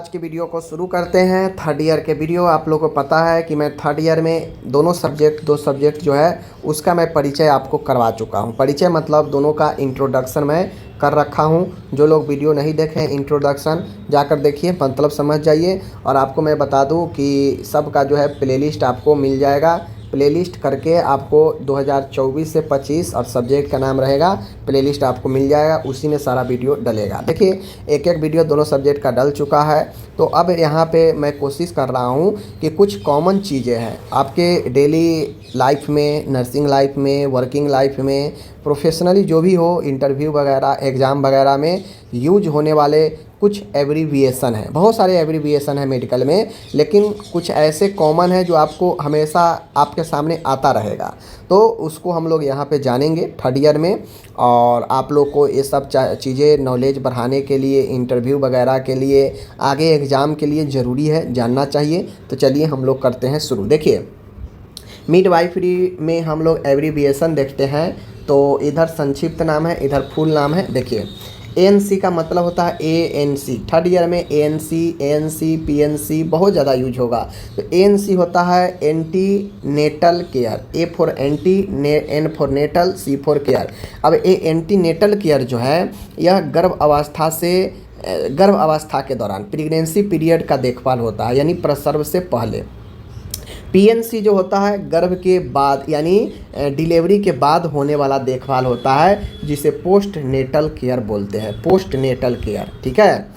आज की वीडियो को शुरू करते हैं। थर्ड ईयर के वीडियो आप लोगों को पता है कि मैं थर्ड ईयर में दो सब्जेक्ट जो है उसका मैं परिचय आपको करवा चुका हूं। परिचय मतलब दोनों का इंट्रोडक्शन मैं कर रखा हूं। जो लोग वीडियो नहीं देखें इंट्रोडक्शन जाकर देखिए, मतलब समझ जाइए। और आपको मैं बता दूं कि सबका जो है प्लेलिस्ट आपको मिल जाएगा। प्लेलिस्ट करके आपको 2024 से 25 और सब्जेक्ट का नाम रहेगा, प्लेलिस्ट आपको मिल जाएगा, उसी में सारा वीडियो डलेगा। देखिए एक वीडियो दोनों सब्जेक्ट का डल चुका है। तो अब यहाँ पे मैं कोशिश कर रहा हूँ कि कुछ कॉमन चीज़ें हैं आपके डेली लाइफ में, नर्सिंग लाइफ में, वर्किंग लाइफ में, प्रोफेशनली जो भी हो, इंटरव्यू वगैरह, एग्ज़ाम वगैरह में यूज होने वाले कुछ एब्रीविएशन हैं। बहुत सारे एब्रीविएशन हैं मेडिकल में, लेकिन कुछ ऐसे कॉमन है जो आपको हमेशा आपके सामने आता रहेगा। तो उसको हम लोग यहाँ पे जानेंगे थर्ड ईयर में। और आप लोग को ये सब चीज़ें नॉलेज बढ़ाने के लिए, इंटरव्यू वगैरह के लिए, आगे एग्ज़ाम के लिए ज़रूरी है, जानना चाहिए। तो चलिए हम लोग करते हैं शुरू। देखिए मिडवाइफरी में हम लोग एब्रीविएशन देखते हैं। तो इधर संक्षिप्त नाम है, इधर फुल नाम है। देखिए ANC का मतलब होता है ANC। थर्ड ईयर में ANC, PNC बहुत ज़्यादा यूज होगा। तो ANC होता है ante natal care. A for ante, N for natal, C for care. अब ये एंटी नेटल केयर जो है यह गर्भ अवस्था के दौरान प्रेगनेंसी पीरियड का देखभाल होता है, यानी प्रसव से पहले। PNC जो होता है गर्भ के बाद, यानी डिलीवरी के बाद होने वाला देखभाल होता है, जिसे पोस्ट नेटल केयर बोलते हैं, पोस्ट नेटल केयर। ठीक है।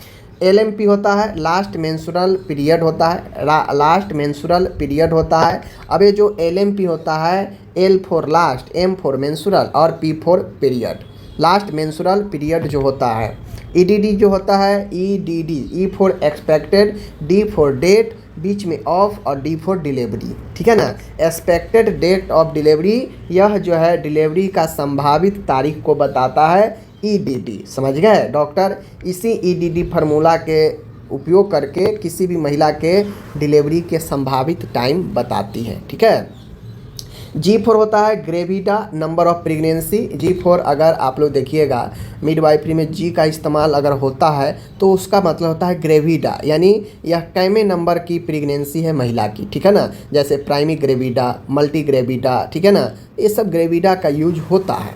LMP होता है लास्ट मेंस्ट्रुअल पीरियड होता है, लास्ट मेंस्ट्रुअल पीरियड होता है। अब ये जो LMP होता है, L for last, M for menstrual और P for period, last menstrual period जो होता है। EDD जो होता है EDD, E for expected, D for date बीच में ऑफ, और D फॉर डिलीवरी। ठीक है ना। एक्सपेक्टेड डेट ऑफ डिलीवरी, यह जो है डिलीवरी का संभावित तारीख को बताता है, EDD। समझ गए डॉक्टर। इसी EDD फार्मूला के उपयोग करके किसी भी महिला के डिलीवरी के संभावित टाइम बताती है। ठीक है। G फॉर होता है gravida, number of pregnancy. G for अगर आप लोग देखिएगा मिडवाइफरी में G का इस्तेमाल अगर होता है तो उसका मतलब होता है ग्रेविडा, यानी यह कैमे नंबर की प्रेगनेंसी है महिला की। ठीक है ना। जैसे प्राइमरी ग्रेविडा, मल्टी ग्रेविडा, ठीक है ना, ये सब ग्रेविडा का यूज होता है।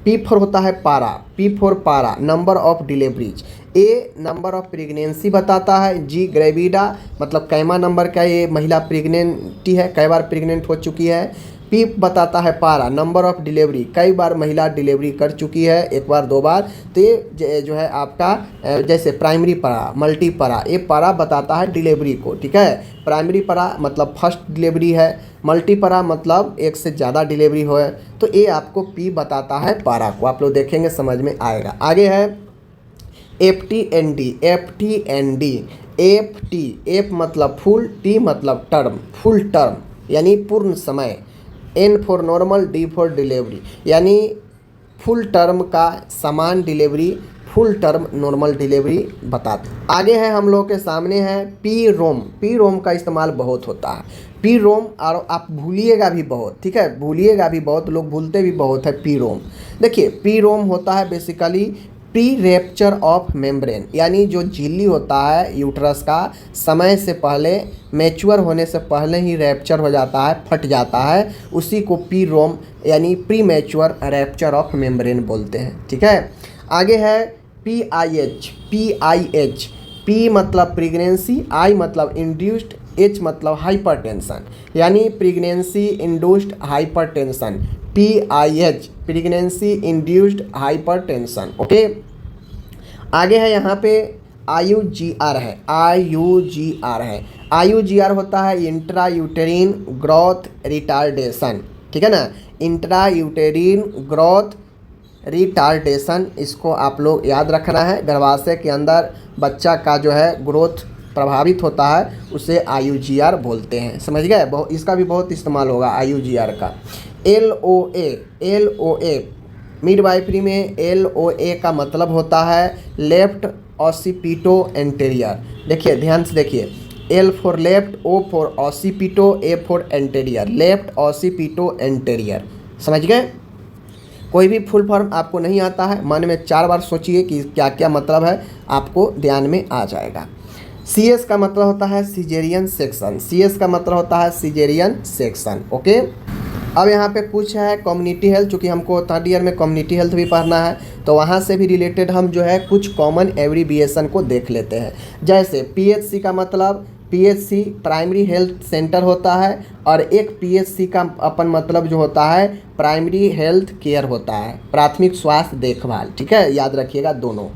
P फॉर होता है पारा, P फॉर पारा, number of deliveries. A number of pregnancy बताता है, G ग्रेविडा मतलब कैमा नंबर का ये महिला प्रेग्नेंटी है, कई बार प्रेग्नेंट हो चुकी है। P बताता है पारा, नंबर ऑफ डिलीवरी, कई बार महिला डिलीवरी कर चुकी है, एक बार दो बार। तो ये जो है आपका जैसे प्राइमरी पारा, मल्टी पारा, ये पारा बताता है डिलीवरी को। ठीक है। प्राइमरी पारा मतलब फर्स्ट डिलीवरी है, मल्टी पारा मतलब एक से ज़्यादा डिलीवरी हो है। तो ये आपको P बताता है पारा को, आप लोग देखेंगे समझ में आएगा। आगे है FTND, FTND, F मतलब फुल, T मतलब टर्म, फुल टर्म यानी पूर्ण समय। N for normal, D for delivery, यानी फुल टर्म का समान delivery, full term normal delivery बताते। आगे है हम लोग के सामने है PROM। PROM का इस्तेमाल बहुत होता है। PROM और आप भूलिएगा भी बहुत। ठीक है, भूलिएगा भी बहुत, लोग भूलते भी बहुत है PROM। देखिए PROM होता है basically pre rapture of membrane, यानी जो झिल्ली होता है यूट्रस का समय से पहले, मैच्योर होने से पहले ही रैप्चर हो जाता है, फट जाता है, उसी को PROM यानी pre mature rapture of membrane बोलते हैं। ठीक है। आगे है PIH, PIH, P मतलब प्रेगनेंसी, I मतलब इंड्यूस्ड, H मतलब हाइपरटेंशन, यानी pregnancy induced hypertension. PIH pregnancy induced hypertension. Okay. आगे है यहाँ पे IUGR है, IUGR है। IUGR होता है इंट्रा यूटेरिन ग्रोथ रिटार्डेशन। ठीक है ना। इंट्रा यूटेरिन ग्रोथ रिटार्डेशन, इसको आप लोग याद रखना है। गर्भाशय के अंदर बच्चा का जो है ग्रोथ प्रभावित होता है, उसे IUGR बोलते हैं। समझ गए। इसका भी बहुत इस्तेमाल होगा IUGR का। LOA मिडवाइफरी में LOA का मतलब होता है लेफ्ट ऑसिपिटो एंटेरियर। देखिए ध्यान से देखिए, L for left, O for occipito, A for anterior, left occipito anterior. समझ गए। कोई भी फुल फॉर्म आपको नहीं आता है, मन में 4 बार सोचिए कि क्या क्या मतलब है, आपको ध्यान में आ जाएगा। CS का मतलब होता है सिजेरियन सेक्शन, CS का मतलब होता है सिजेरियन सेक्शन। ओके, अब यहाँ पे कुछ है कम्युनिटी हेल्थ, चूँकि हमको थर्ड ईयर में कम्युनिटी हेल्थ भी पढ़ना है तो वहाँ से भी रिलेटेड हम जो है कुछ कॉमन एब्रीविएशन को देख लेते हैं। जैसे PHC का मतलब PHC प्राइमरी हेल्थ सेंटर होता है, और एक PHC का अपन मतलब जो होता है प्राइमरी हेल्थ केयर होता है, प्राथमिक स्वास्थ्य देखभाल। ठीक है, याद रखिएगा दोनों।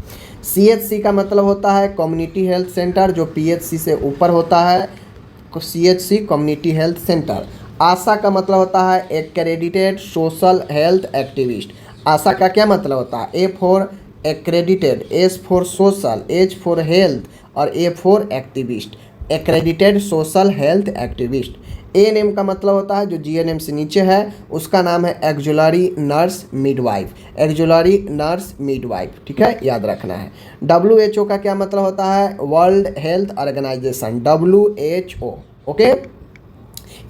CHC का मतलब होता है कम्युनिटी हेल्थ सेंटर, जो PHC से ऊपर होता है, CHC कम्युनिटी हेल्थ सेंटर। आशा का मतलब होता है एक्रेडिटेड सोशल हेल्थ एक्टिविस्ट। आशा का क्या मतलब होता है? A for accredited, S for social, H for health और A for activist, accredited social health activist. ANM का मतलब होता है जो GNM से नीचे है उसका नाम है auxiliary nurse midwife, auxiliary nurse midwife. ठीक है, याद रखना है। WHO का क्या मतलब होता है? World health organisation, WHO। Okay,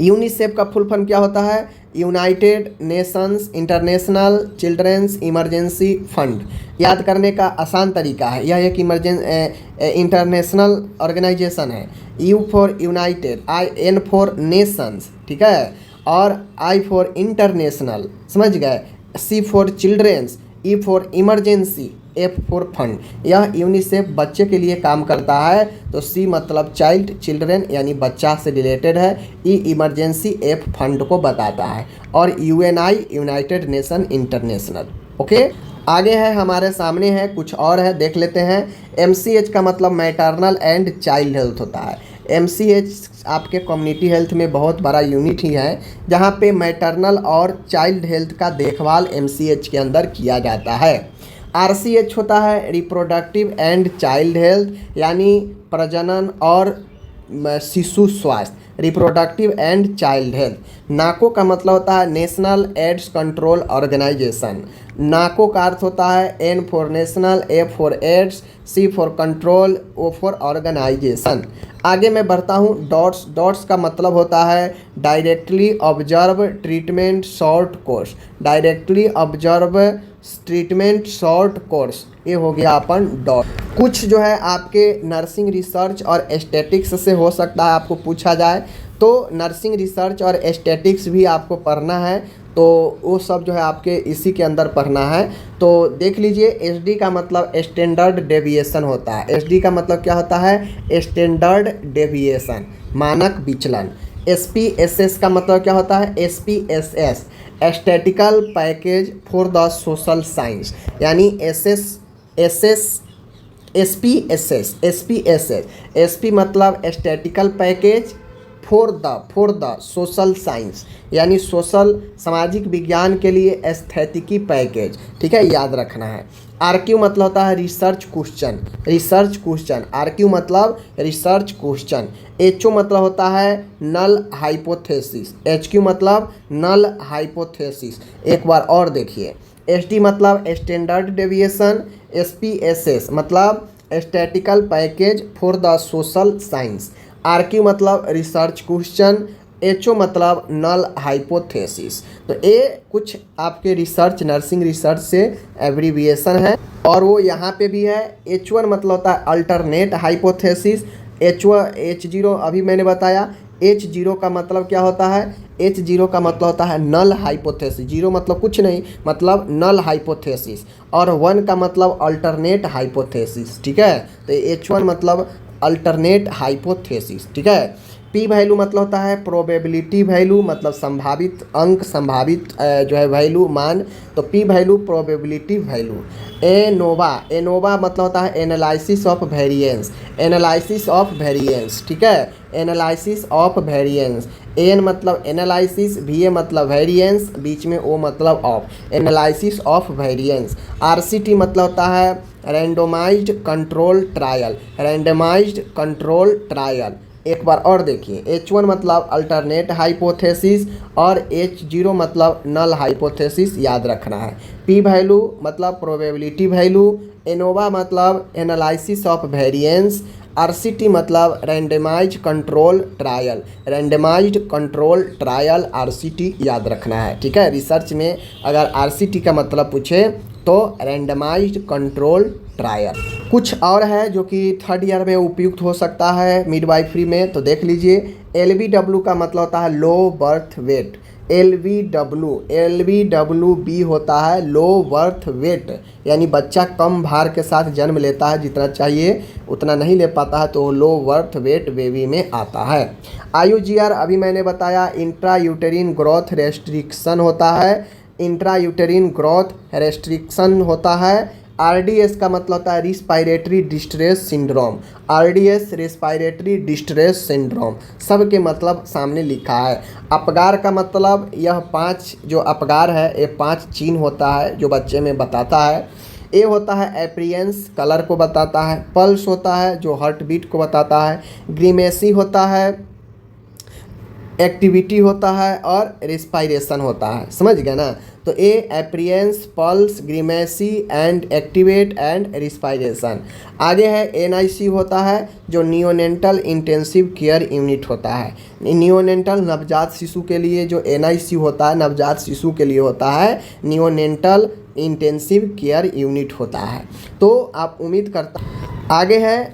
UNICEF का फुल फॉर्म क्या होता है? United nations international children's emergency fund. याद करने का आसान तरीका है, यह एक इंटरनेशनल ऑर्गेनाइजेशन है। U for united, N for nations, ठीक है, और I फॉर इंटरनेशनल, समझ गए, C for children's, E for emergency, F for fund. यह यूनिसेफ बच्चे के लिए काम करता है, तो C मतलब चाइल्ड, चिल्ड्रेन यानी बच्चा से रिलेटेड है, E इमरजेंसी, F फंड को बताता है, और UNI United nation international. Okay, आगे है हमारे सामने है कुछ और है, देख लेते हैं। MCH का मतलब मैटरनल एंड चाइल्ड हेल्थ होता है। MCH आपके कम्युनिटी हेल्थ में बहुत बड़ा यूनिट ही है जहाँ पे मैटरनल और चाइल्ड हेल्थ का देखभाल MCH के अंदर किया जाता है। RCH होता है रिप्रोडक्टिव एंड चाइल्ड हेल्थ, यानी प्रजनन और शिशु स्वास्थ्य, reproductive and child health. NACO का मतलब होता है national AIDS control organisation. NACO का अर्थ होता है N for national, A for AIDS, C for control, O for organisation. आगे मैं बढ़ता हूँ। डॉट्स, डॉट्स का मतलब होता है directly observe treatment short course, directly observe treatment short course, ये हो गया अपन डॉट। कुछ जो है आपके नर्सिंग रिसर्च और एस्थेटिक्स से हो सकता है आपको पूछा जाए, तो नर्सिंग रिसर्च और एस्थेटिक्स भी आपको पढ़ना है, तो वो सब जो है आपके इसी के अंदर पढ़ना है। तो देख लीजिए, SD का मतलब स्टैंडर्ड डेविएशन होता है। SD का मतलब क्या होता है? स्टैंडर्ड डेविएशन, मानक विचलन। SPSS का मतलब क्या होता है? SPSS aesthetical package for the social science, यानी SPSS SP मतलब aesthetical package for the social science, यानी सोशल सामाजिक विज्ञान के लिए एस्थेटिकी पैकेज। ठीक है, याद रखना है। RQ मतलब होता है research question, research question, RQ मतलब रिसर्च क्वेश्चन। HO मतलब होता है नल हाइपोथेसिस, HQ मतलब नल हाइपोथेसिस। एक बार और देखिए, SD मतलब स्टैंडर्ड डेविएशन, SPSS मतलब aesthetical package for the social science, RQ मतलब रिसर्च क्वेश्चन, HO मतलब नल हाइपोथेसिस। तो ये कुछ आपके रिसर्च, नर्सिंग रिसर्च से एब्रीविएशन है, और वो यहाँ पे भी है। H1 मतलब होता है अल्टरनेट हाइपोथेसिस, H0 अभी मैंने बताया। H0 का मतलब क्या होता है? H0 का मतलब होता है नल हाइपोथेसिस, 0 मतलब कुछ नहीं, मतलब नल हाइपोथेसिस, और 1 का मतलब अल्टरनेट हाइपोथेसिस। ठीक है, तो H1 मतलब अल्टरनेट हाइपोथेसिस। ठीक है। P वैल्यू मतलब होता है प्रोबेबिलिटी वैल्यू, मतलब संभावित अंक, संभावित जो है वैल्यू, मान, तो P value probability value. ANOVA मतलब होता है analysis of variance, analysis of variance. ठीक है, एनालिसिस ऑफ वेरिएंस। AN मतलब एनालिसिस, VA मतलब वेरिएंस, बीच में O मतलब of, analysis of variance. RCT मतलब होता है randomised control trial, randomised control trial. एक बार और देखिए, H1 मतलब अल्टरनेट हाइपोथेसिस और H0 मतलब नल हाइपोथेसिस, याद रखना है। P वैल्यू मतलब प्रोबेबिलिटी वैल्यू, एनोवा मतलब एनालिसिस ऑफ वेरिएंस, RCT मतलब randomise control trial, randomised control trial RCT, याद रखना है। ठीक है, रिसर्च में अगर RCT का मतलब पूछे तो रैंडमाइज्ड कंट्रोल ट्रायल। कुछ और है जो कि थर्ड ईयर में उपयुक्त हो सकता है मिडवाइफरी में, तो देख लीजिए। LBW का मतलब होता है लो बर्थ वेट। LBW होता है लो बर्थ वेट, यानी बच्चा कम भार के साथ जन्म लेता है, जितना चाहिए उतना नहीं ले पाता है, तो लो बर्थ वेट बेबी में आता है। IUGR अभी मैंने बताया इंट्रा यूटेरिन ग्रोथ रेस्ट्रिक्शन होता है, इंट्रा यूटेरिन ग्रोथ रेस्ट्रिक्शन होता है। RDS का मतलब होता है respiratory distress syndrome. RDS respiratory distress syndrome, सब के मतलब सामने लिखा है। अपगार का मतलब यह 5 जो अपगार है, ये 5 चिन्ह होता है जो बच्चे में बताता है। ए होता है एप्रियंस, कलर को बताता है। पल्स होता है जो हार्ट बीट को बताता है। ग्रीमेसी होता है, एक्टिविटी होता है, और रिस्पायरेशन होता है। समझ गए ना? तो A appearance, pulse, grimace and activate and respiration. आगे है NIC होता है जो नियोनेंटल इंटेंसिव केयर यूनिट होता है। नियोनेंटल नवजात शिशु के लिए जो NIC होता है, नवजात शिशु के लिए होता है नियोनेंटल इंटेंसिव केयर यूनिट होता है। तो आप उम्मीद करता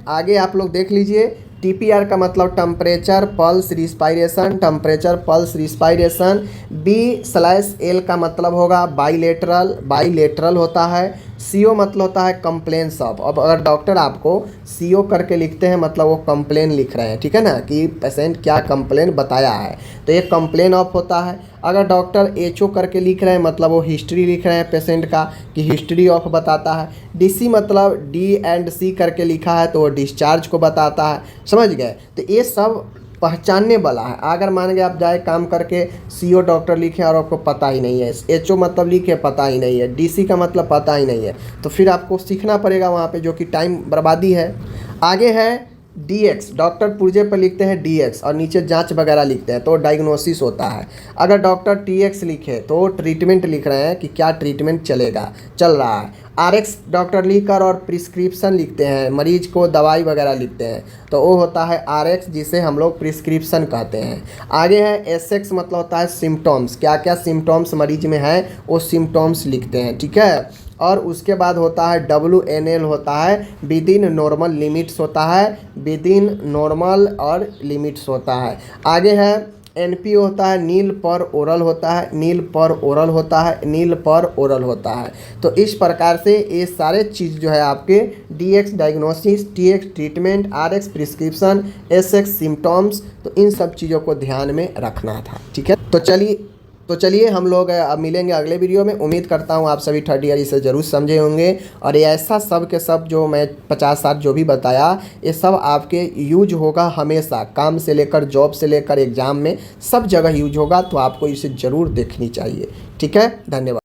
आगे आप लोग देख लीजिए। TPR का मतलब temperature pulse respiration, temperature pulse respiration. B/L का मतलब होगा बाईलेटरल होता है। CO मतलब होता है कंप्लेंट्स ऑफ। अब अगर डॉक्टर आपको CO करके लिखते हैं मतलब वो कंप्लेन लिख रहे हैं, ठीक है ना, कि पेशेंट क्या कंप्लेन बताया है, तो ये कंप्लेन ऑफ होता है। अगर डॉक्टर HO करके लिख रहे हैं मतलब वो हिस्ट्री लिख रहे हैं पेशेंट का, कि हिस्ट्री ऑफ बताता है। DC मतलब D&C करके लिखा है तो वो डिस्चार्ज को बताता है। समझ गए? तो ये सब पहचानने वाला है। अगर मान गए आप जाए काम करके CO डॉक्टर लिखे और आपको पता ही नहीं है, HO मतलब लिखे पता ही नहीं है, DC का मतलब पता ही नहीं है, तो फिर आपको सीखना पड़ेगा वहाँ पे, जो कि टाइम बर्बादी है। आगे है DX, डॉक्टर पुर्जे पर लिखते हैं DX और नीचे जांच वगैरह लिखते हैं तो डायग्नोसिस होता है। अगर डॉक्टर TX लिखे तो ट्रीटमेंट लिख रहे हैं कि क्या ट्रीटमेंट चल रहा है। RX डॉक्टर लिखकर और प्रिस्क्रिप्शन लिखते हैं, मरीज को दवाई वगैरह लिखते हैं, तो वो होता है RX, जिसे हम लोग प्रिस्क्रिप्शन कहते हैं। आगे है SX मतलब होता है सिम्टम्स, क्या क्या सिम्टम्स मरीज में है वो सिम्टम्स लिखते हैं, ठीक है। और उसके बाद होता है WNL होता है विद इन नॉर्मल लिमिट्स होता है, विद इन नॉर्मल और लिमिट्स होता है। आगे है NP होता है नील पर ओरल होता है, नील पर ओरल होता है, नील पर ओरल होता है। तो इस प्रकार से ये सारे चीज़ जो है आपके DX diagnosis, TX treatment, RX prescription, SX symptoms, तो इन सब चीज़ों को ध्यान में रखना था, ठीक है। तो चलिए हम लोग अब मिलेंगे अगले वीडियो में। उम्मीद करता हूँ आप सभी थर्ड ईयर इसे ज़रूर समझे होंगे, और ये ऐसा सब के सब जो मैं 50-60 जो भी बताया, ये सब आपके यूज होगा हमेशा, काम से लेकर जॉब से लेकर एग्ज़ाम में सब जगह यूज होगा, तो आपको इसे ज़रूर देखनी चाहिए, ठीक है। धन्यवाद।